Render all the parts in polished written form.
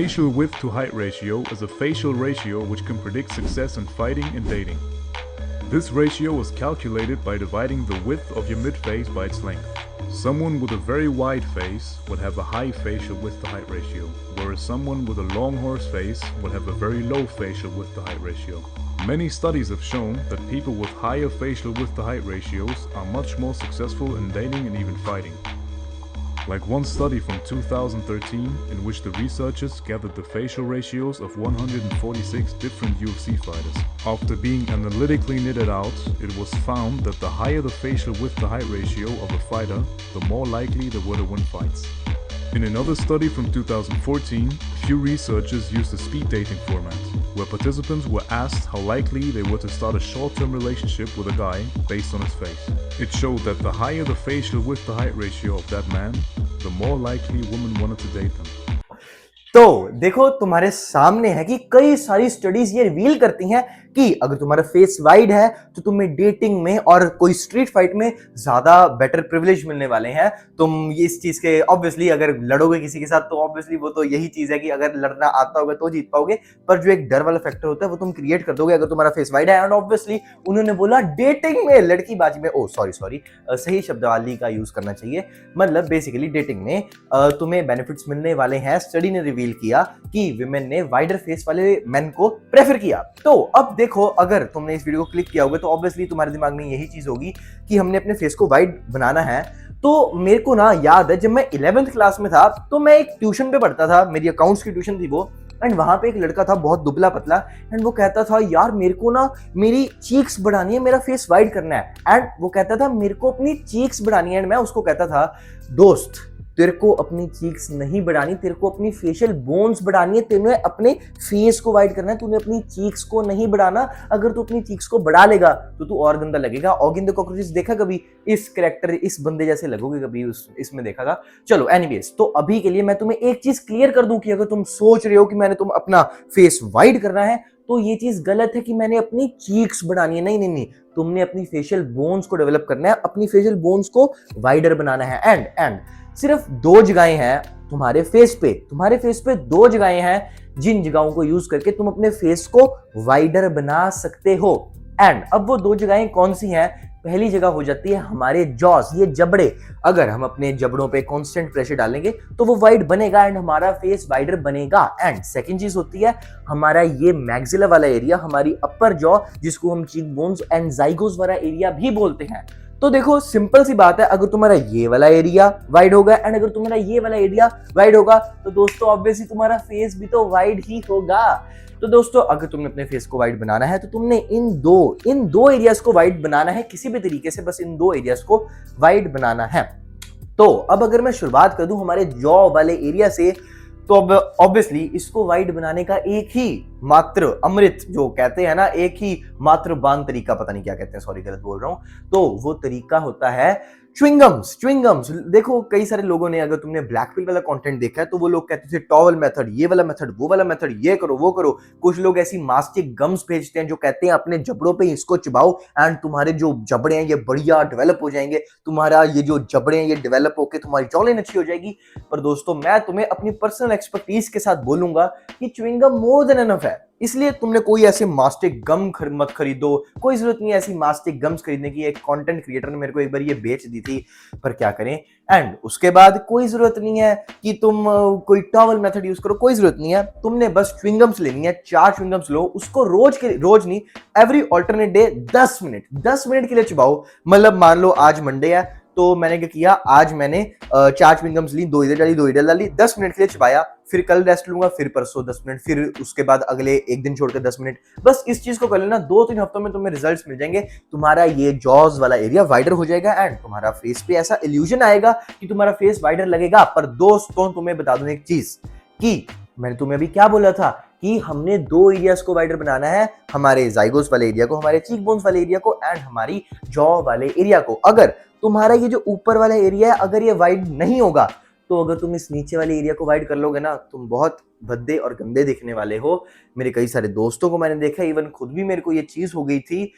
Facial width to height ratio is a facial ratio which can predict success in fighting and dating. This ratio was calculated by dividing the width of your midface by its length. Someone with a very wide face would have a high facial width to height ratio, whereas someone with a long horse face would have a very low facial width to height ratio. Many studies have shown that people with higher facial width to height ratios are much more successful in dating and even fighting. Like one study from 2013 in which the researchers gathered the facial ratios of 146 different UFC fighters. After being analytically knitted out, it was found that the higher the facial width to height ratio of a fighter, the more likely they were to win fights. In another study from 2014, a few researchers used a speed dating format, where participants were asked how likely they were to start a short-term relationship with a guy based on his face. It showed that the higher the facial width to height ratio of that man, the more likely women wanted to date them. तो देखो तुम्हारे सामने है कि कई सारी studies ये reveal करती हैं कि अगर तुम्हारा फेस वाइड है तो तुम्हें डेटिंग में और कोई स्ट्रीट फाइट में ज्यादा बेटर प्रिविलेज मिलने वाले हैं। तुम इस चीज के ऑब्वियसली अगर लड़ोगे किसी के साथ तो ऑब्वियसली वो तो यही चीज है कि अगर लड़ना आता होगा तो जीत पाओगे, पर जो एक डर वाला फैक्टर होता है वो तुम क्रिएट कर दोगे अगर तुम्हारा फेस वाइड है। एंड ऑब्वियसली उन्होंने बोला डेटिंग में लड़कीबाजी में, सॉरी सही शब्दावली का यूज करना चाहिए, मतलब बेसिकली डेटिंग में तुम्हें बेनिफिट्स मिलने वाले हैं। स्टडी ने रिवील किया कि विमेन ने वाइडर फेस वाले मेन को प्रेफर किया। तो अब देखो, अगर तुमने इस वीडियो को क्लिक किया होगा तो ऑब्वियसली तुम्हारे दिमाग में यही चीज होगी कि हमने अपने फेस को वाइड बनाना है। तो मेरे को ना याद है जब मैं 11th क्लास में था तो मैं एक ट्यूशन पे पढ़ता था, मेरी अकाउंट्स की ट्यूशन थी वो, एंड वहां पे एक लड़का था बहुत दुबला पतला, एंड वो कहता था यार मेरे को ना मेरी चीक्स बढ़ानी है, मेरा फेस वाइड करना है। एंड वो कहता था मेरे को अपनी चीक्स बढ़ानी है, एंड मैं उसको कहता था दोस्त तेरे को अपनी चीक्स नहीं बढ़ानी, तेरे को अपनी फेशियल बोन्स बढ़ानी है, तेने अपने फेस को वाइड करना है, तूने अपनी चीक्स को नहीं बढ़ाना। अगर तू अपनी चीक्स को बढ़ा लेगा तो तू और गंदा लगेगा। ऑगिन द कॉकरोचेस देखा कभी? इस कैरेक्टर इस बंदे जैसे लगोगे कभी इसमें देखा था। चलो एनीवेज, तो अभी के लिए मैं तुम्हें एक चीज क्लियर कर दूं कि अगर तुम सोच रहे हो कि मैंने तुम अपना फेस वाइड करना है तो ये चीज गलत है कि मैंने अपनी चीक्स बढ़ानी है। नहीं, तुमने अपनी फेशियल बोन्स को डेवलप करना है, अपनी फेशियल बोन्स को वाइडर बनाना है। एंड सिर्फ दो जगहें हैं तुम्हारे फेस पे दो जगहें हैं जिन जगहों को यूज करके तुम अपने फेस को वाइडर बना सकते हो। एंड अब वो दो जगहें कौन सी हैं? पहली जगह हो जाती है हमारे जॉस, ये जबड़े। अगर हम अपने जबड़ों पे कांस्टेंट प्रेशर डालेंगे तो वो वाइड बनेगा एंड हमारा फेस वाइडर बनेगा। एंड सेकंड चीज होती है हमारा ये मैक्सिला वाला एरिया, हमारी अपर जॉ, जिसको हम चीक बोन्स एंड जाइगोस वाला एरिया भी बोलते हैं। तो देखो सिंपल सी बात है, अगर तुम्हारा ये वाला एरिया वाइड होगा एंड अगर तुम्हारा ये वाला एरिया वाइड होगा तो दोस्तों ऑब्वियसली तुम्हारा फेस भी तो वाइड ही होगा। तो दोस्तों अगर तुमने अपने फेस को वाइड बनाना है तो तुमने इन दो एरियाज को वाइड बनाना है, किसी भी तरीके से बस इन दो एरियाज को वाइड बनाना है। तो अब अगर मैं शुरुआत कर दूं हमारे जॉ वाले एरिया से, तो अब ऑब्वियसली इसको वाइड बनाने का एक ही मात्र अमृत, जो कहते हैं ना एक ही मात्र बान तरीका, पता नहीं क्या कहते हैं, सॉरी गलत बोल रहा हूं, तो वो तरीका होता है च्युइंगम्स। देखो कई सारे लोगों ने, अगर तुमने ब्लैकपिल वाला कंटेंट देखा है तो वो लोग कहते थे टॉवल मेथड, ये वाला मेथड, वो वाला मेथड, ये करो वो करो। कुछ लोग ऐसी मास्टिक गम्स भेजते हैं जो कहते हैं अपने जबड़ों पे इसको चबाओ एंड तुम्हारे जो जबड़े हैं ये बढ़िया डेवलप हो जाएंगे, तुम्हारा ये जो जबड़े हैं ये डेवलप होकर तुम्हारी जॉलाइन अच्छी हो जाएगी। पर दोस्तों मैं तुम्हें अपनी पर्सनल एक्सपर्टीज के साथ बोलूंगा कि च्युइंगम मोर देन एनफ है, इसलिए तुमने कोई ऐसे मास्टिक गम मत खरीदो, कोई जरूरत नहीं है ऐसी मास्टिक गम्स खरीदने की। एक कंटेंट क्रिएटर ने मेरे को एक बार ये बेच दी थी, पर क्या करें। एंड उसके बाद कोई जरूरत नहीं है कि तुम कोई टॉवल मेथड यूज करो, कोई जरूरत नहीं है, तुमने बस च्युइंगम्स लेनी है, 4 च्युइंगम्स लो, उसको रोज नहीं, एवरी ऑल्टरनेट डे 10 मिनट के लिए चबाओ। मतलब मान लो आज मंडे है तो मैंने क्या किया, आज मैंने 4 च्युइंगम्स ली, 2 इधर डाली, 10 मिनट के लिए चबाया, फिर कल रेस्ट लूंगा, फिर परसों 10 मिनट, फिर उसके बाद अगले एक दिन छोड़कर 10 मिनट। बस इस चीज को कर लेना, 2-3 हफ्तों में तुम्हें रिजल्ट्स मिल जाएंगे, तुम्हारा ये जॉज वाला एरिया वाइडर हो जाएगा एंड तुम्हारा फेस पे ऐसा इल्यूजन आएगा कि तुम्हारा फेस वाइडर लगेगा। पर दोस्तों तुम्हें बता दूं एक चीज कि मैंने तुम्हें अभी क्या बोला था कि हमने दो एरियाज को वाइडर बनाना है, हमारे जाइगोस वाले एरिया को, हमारे चीक बोन्स वाले एरिया को एंड हमारी जॉ वाले एरिया को। अगर तुम्हारा ये जो ऊपर वाला एरिया है अगर ये वाइड नहीं होगा तो अगर तुम इस नीचे वाले एरिया को वाइड कर लोगे ना, तुम बहुत भद्दे और गंदे दिखने वाले हो। मेरे कई सारे दोस्तों को मैंने देखा, इवन खुद भी मेरे को ये चीज हो गई थी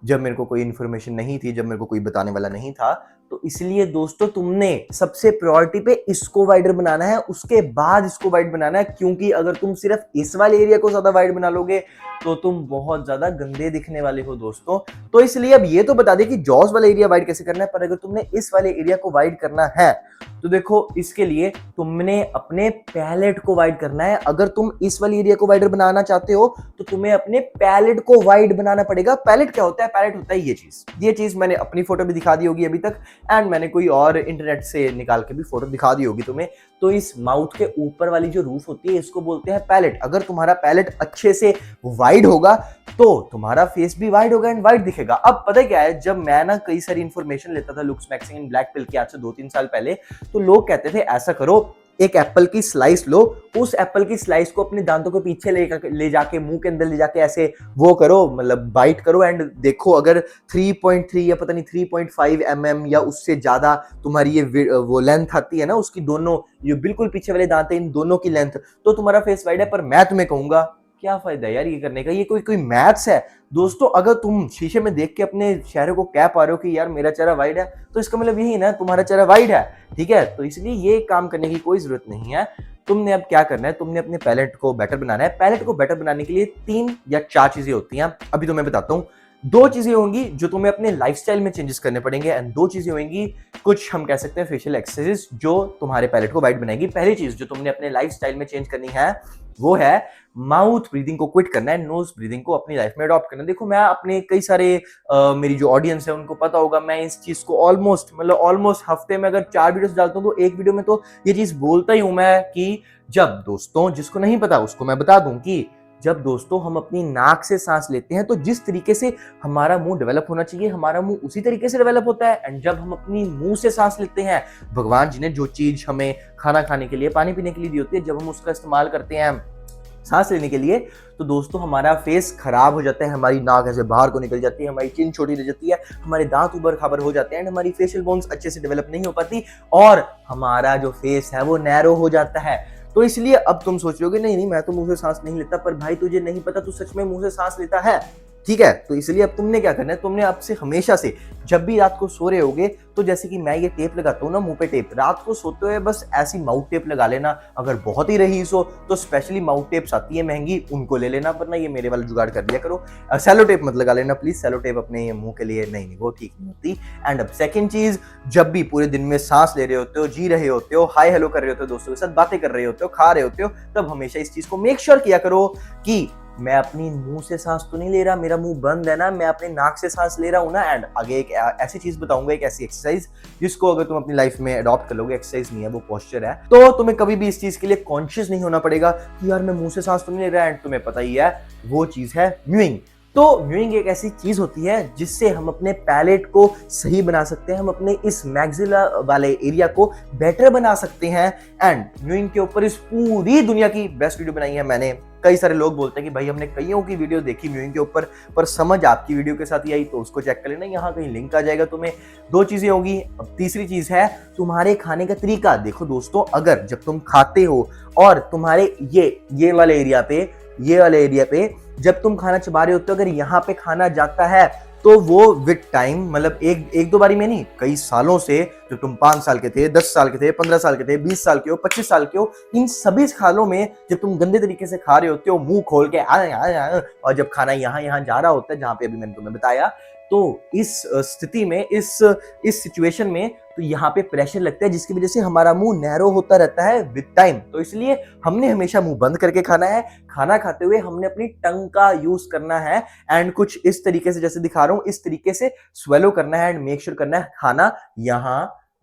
जब मेरे को कोई इन्फॉर्मेशन नहीं थी, जब मेरे को कोई बताने वाला नहीं था, तो इसलिए दोस्तों तुमने सबसे प्रायोरिटी पे इसको वाइडर बनाना है, उसके बाद इसको वाइड बनाना है, क्योंकि अगर तुम सिर्फ इस वाले एरिया को ज्यादा वाइड बना लोगे तो तुम बहुत ज्यादा गंदे दिखने वाले हो दोस्तों। तो इसलिए अब ये तो बता दे कि जॉस वाला एरिया वाइड कैसे करना है, पर अगर तुमने इस वाले एरिया को वाइड करना है तो देखो इसके लिए तुमने अपने पैलेट को वाइड करना है। अगर तुम इस वाले एरिया को वाइडर बनाना चाहते हो तो तुम्हें अपने पैलेट को वाइड बनाना पड़ेगा। पैलेट क्या होता है? पैलेट होता है ये चीज मैंने अपनी फोटो भी दिखा दी होगी अभी तक, एंड मैंने कोई और इंटरनेट से निकाल के भी फोटो दिखा दी होगी तुम्हें। तो इस माउथ के ऊपर वाली जो रूफ होती है इसको बोलते हैं पैलेट। अगर तुम्हारा पैलेट अच्छे से वाइड होगा तो तुम्हारा फेस भी वाइड होगा एंड वाइड दिखेगा। अब पता क्या है, जब मैं ना कई सारी इंफॉर्मेशन लेता था लुक्स मैगजीन ब्लैक पिल की आज से 2-3 साल पहले, तो लोग कहते थे ऐसा करो, एक एप्पल की स्लाइस लो, उस एप्पल की स्लाइस को अपने दांतों के पीछे ले जाके मुंह के अंदर ले जाके ऐसे वो करो, मतलब बाइट करो, एंड देखो अगर 3.3 या पता नहीं 3.5 mm या उससे ज्यादा तुम्हारी ये वो लेंथ आती है ना उसकी, दोनों ये बिल्कुल पीछे वाले दांत इन दोनों की लेंथ, तो तुम्हारा फेस वाइड है। पर मैं तुम्हें कहूंगा क्या फायदा यार ये करने का, ये कोई मैथ्स है दोस्तों। अगर तुम शीशे में देख के अपने चेहरे को कह पा रहे हो कि यार मेरा चेहरा वाइड है, तो इसका मतलब यही ना तुम्हारा चेहरा वाइड है, ठीक है। तो इसलिए ये काम करने की कोई जरूरत नहीं है। तुमने अब क्या करना है, तुमने अपने पैलेट को बेटर बनाना है। पैलेट को बेटर बनाने के लिए 3 या 4 चीजें होती हैं, अभी तो मैं बताता हूँ। 2 चीजें होंगी जो तुम्हें अपने लाइफस्टाइल में चेंजेस करने पड़ेंगे, एंड 2 चीजें होंगी कुछ हम कह सकते हैं फेशियल एक्सरसाइज जो तुम्हारे पैलेट को वाइड बनाएगी। पहली चीज जो तुमने अपने लाइफस्टाइल में चेंज करनी है वो है माउथ ब्रीदिंग को क्विट करना है, नोज ब्रीदिंग को अपनी लाइफ में अडॉप्ट करना है। देखो मैं अपने कई सारे मेरी जो ऑडियंस है उनको पता होगा, मैं इस चीज को ऑलमोस्ट हफ्ते में अगर 4 वीडियोस डालता हूँ तो एक वीडियो में तो ये चीज बोलता ही हूं मैं कि जब दोस्तों, जिसको नहीं पता उसको मैं बता दूं कि जब दोस्तों हम अपनी नाक से सांस लेते हैं तो जिस तरीके से हमारा मुंह डेवलप होना चाहिए हमारा मुंह उसी तरीके से डेवलप होता है। एंड जब हम अपनी मुंह से सांस लेते हैं, भगवान जी ने जो चीज हमें खाना खाने के लिए, पानी पीने के लिए दी होती है, जब हम उसका इस्तेमाल करते हैं सांस लेने के लिए, तो दोस्तों हमारा फेस खराब हो जाता है, हमारी नाक ऐसे बाहर को निकल जाती है, हमारी चिन छोटी रह जाती है, हमारे दांत उबर खाबर हो जाते हैं, एंड हमारी फेशियल बोन्स अच्छे से डेवलप नहीं हो पाती और हमारा जो फेस है वो नैरो हो जाता है। तो इसलिए अब तुम सोच रहे हो कि नहीं मैं तो मुंह से सांस नहीं लेता, पर भाई तुझे नहीं पता तू सच में मुंह से सांस लेता है, ठीक है। तो इसलिए अब तुमने क्या करना है, तुमने अब से हमेशा से जब भी रात को सो रहे होगे, तो जैसे कि मैं ये टेप लगाता हूँ ना मुंह पे टेप, रात को सोते हुए बस ऐसी माउथ टेप लगा लेना। अगर बहुत ही रईस हो तो स्पेशली माउथ टेप्स आती है महंगी, उनको ले लेना, वरना ये मेरे वाला जुगाड़ कर दिया करो। सेलो टेप मत लगा लेना प्लीज, सेलो टेप अपने मुंह के लिए नहीं वो ठीक नहीं होती। एंड अब सेकंड चीज, जब भी पूरे दिन में सांस ले रहे होते हो, जी रहे होते हो, हाय हेलो कर रहे होते हो, दोस्तों के साथ बातें कर रहे होते हो, खा रहे होते हो, तब हमेशा इस चीज को मेक श्योर किया करो कि मैं अपनी मुंह से सांस तो नहीं ले रहा, मेरा मुंह बंद है ना, मैं अपने नाक से सांस ले रहा हूं ना। एंड आगे एक ऐसी चीज बताऊंगा, एक ऐसी एक्सरसाइज जिसको अगर तुम अपनी लाइफ में अडॉप्ट कर लोगे, एक्सरसाइज नहीं है वो पोस्चर है, तो तुम्हें कभी भी इस चीज के लिए कॉन्शियस नहीं होना पड़ेगा कि यार मैं मुंह से सांस तो नहीं ले रहा। एंड तुम्हें पता ही है वो चीज है म्यूइंग। तो म्यूइंग एक ऐसी चीज होती है जिससे हम अपने पैलेट को सही बना सकते हैं, हम अपने इस मैक्सिला वाले एरिया को बेटर बना सकते हैं। एंड म्यूइंग के ऊपर इस पूरी दुनिया की बेस्ट वीडियो बनाई है मैंने। कई सारे लोग बोलते हैं कि भाई हमने कईयों की वीडियो देखी म्यूइंग के ऊपर, पर समझ आपकी वीडियो के साथ ही आई, तो उसको चेक कर लेना, यहाँ कहीं लिंक आ जाएगा तुम्हें। 2 चीजें होगी। अब तीसरी चीज है तुम्हारे खाने का तरीका। देखो दोस्तों, अगर जब तुम खाते हो और तुम्हारे ये वाले एरिया पे जब तुम खाना चबा रहे होते हो, अगर यहाँ पे खाना जाता है तो वो विद टाइम, मतलब एक 2 बारी में नहीं, कई सालों से, जब तुम 5 साल के थे, 10 साल के थे, 15 साल के थे, 20 साल के हो, 25 साल के हो, इन सभी खालों में जब तुम गंदे तरीके से खा रहे होते हो मुंह खोल के और जब खाना यहाँ जा रहा होता है जहां पे अभी मैंने तुम्हें बताया, तो इस स्थिति में, इस सिचुएशन में, तो यहाँ पे प्रेशर लगता है जिसकी वजह से हमारा मुंह नैरो होता रहता है विद टाइम। तो इसलिए हमने हमेशा मुंह बंद करके खाना है। खाना खाते हुए हमने अपनी टंग का यूज करना है, एंड कुछ इस तरीके से जैसे दिखा रहा हूं इस तरीके से स्वेलो करना है, एंड मेक श्योर करना है खाना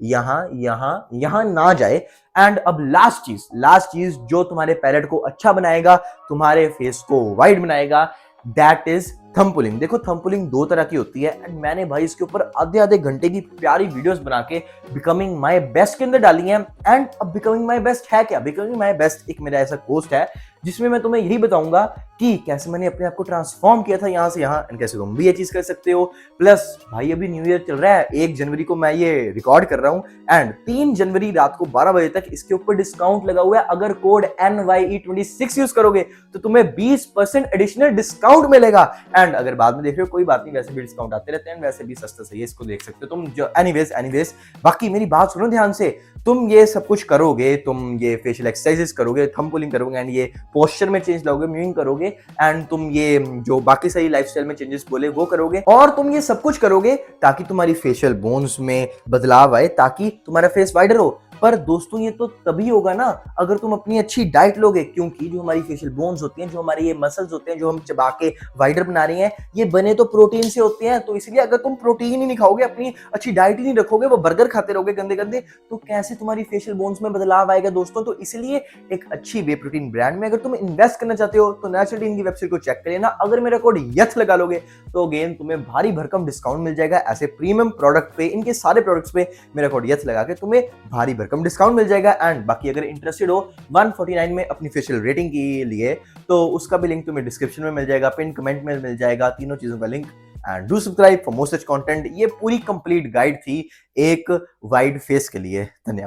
यहाँ ना जाए। एंड अब लास्ट चीज जो तुम्हारे पैलेट को अच्छा बनाएगा, तुम्हारे फेस को वाइड बनाएगा, दैट इज थंब पुलिंग। देखो थंब पुलिंग 2 तरह की होती है, एंड मैंने भाई इसके ऊपर आधे घंटे की प्यारी वीडियोस बना के बिकमिंग माय बेस्ट के अंदर डाली हैं। एंड अब बिकमिंग माय बेस्ट है क्या? बिकमिंग माय बेस्ट एक मेरा ऐसा पोस्ट है जिसमें मैं तुम्हें यही बताऊंगा कि कैसे मैंने अपने आप को ट्रांसफॉर्म किया था यहाँ से यहाँ एंड कैसे तुम भी ये चीज कर सकते हो। प्लस भाई अभी न्यू ईयर चल रहा है, 1 जनवरी को मैं ये रिकॉर्ड कर रहा हूँ एंड 3 जनवरी रात को 12 बजे तक इसके ऊपर डिस्काउंट लगा हुआ है। अगर कोड NYE26 यूज करोगे तो तुम्हें 20% एडिशनल डिस्काउंट मिलेगा। एंड अगर बाद में देख रहे हो कोई बात नहीं, वैसे भी डिस्काउंट आते रहते हैं, वैसे भी सस्ता सही है, इसको देख सकते हो तुम। जो एनीवेज बाकी मेरी बात सुनो ध्यान से, तुम ये सब कुछ करोगे, तुम ये फेशियल एक्सरसाइजेस करोगे, थंब पुलिंग करोगे एंड ये पोस्चर में चेंज लाओगे, म्यूइंग करोगे एंड तुम ये जो बाकी सही लाइफस्टाइल में चेंजेस बोले वो करोगे, और तुम ये सब कुछ करोगे ताकि तुम्हारी फेशियल बोन्स में बदलाव आए, ताकि तुम्हारा फेस वाइडर हो। पर दोस्तों ये तो तभी होगा ना अगर तुम अपनी अच्छी डाइट लोगे, क्योंकि जो हमारी फेशियल बोन्स होती हैं, जो हमारे ये मसल्स होते हैं, जो हम चबा के वाइडर बना रहे हैं, ये बने तो प्रोटीन से होते हैं। तो इसलिए अगर तुम प्रोटीन ही नहीं खाओगे, अपनी अच्छी डाइट ही नहीं रखोगे, वो बर्गर खाते रहोगे गंदे गंदे, तो कैसे तुम्हारी फेशियल बोन्स में बदलाव आएगा दोस्तों। तो इसलिए एक अच्छी वे प्रोटीन ब्रांड में अगर तुम इन्वेस्ट करना चाहते हो तो नेचुरल की वेबसाइट को चेक कर लेना। अगर मेरा कोड यथ लगा लोगे तो अगेन तुम्हें भारी भरकम डिस्काउंट मिल जाएगा। ऐसे प्रीमियम प्रोडक्ट पे, इनके सारे प्रोडक्ट्स पे मेरा कोड यथ लगा के तुम्हें भारी भरकम डिस्काउंट मिल जाएगा। एंड बाकी अगर इंटरेस्टेड हो 149 में अपनी फेशियल रेटिंग के लिए, तो उसका भी लिंक तुम्हें डिस्क्रिप्शन में मिल जाएगा, पिन कमेंट में मिल जाएगा, तीनों चीजों का link. And do subscribe for more such content. ये पूरी कंप्लीट गाइड थी एक वाइड फेस के लिए। धन्यवाद।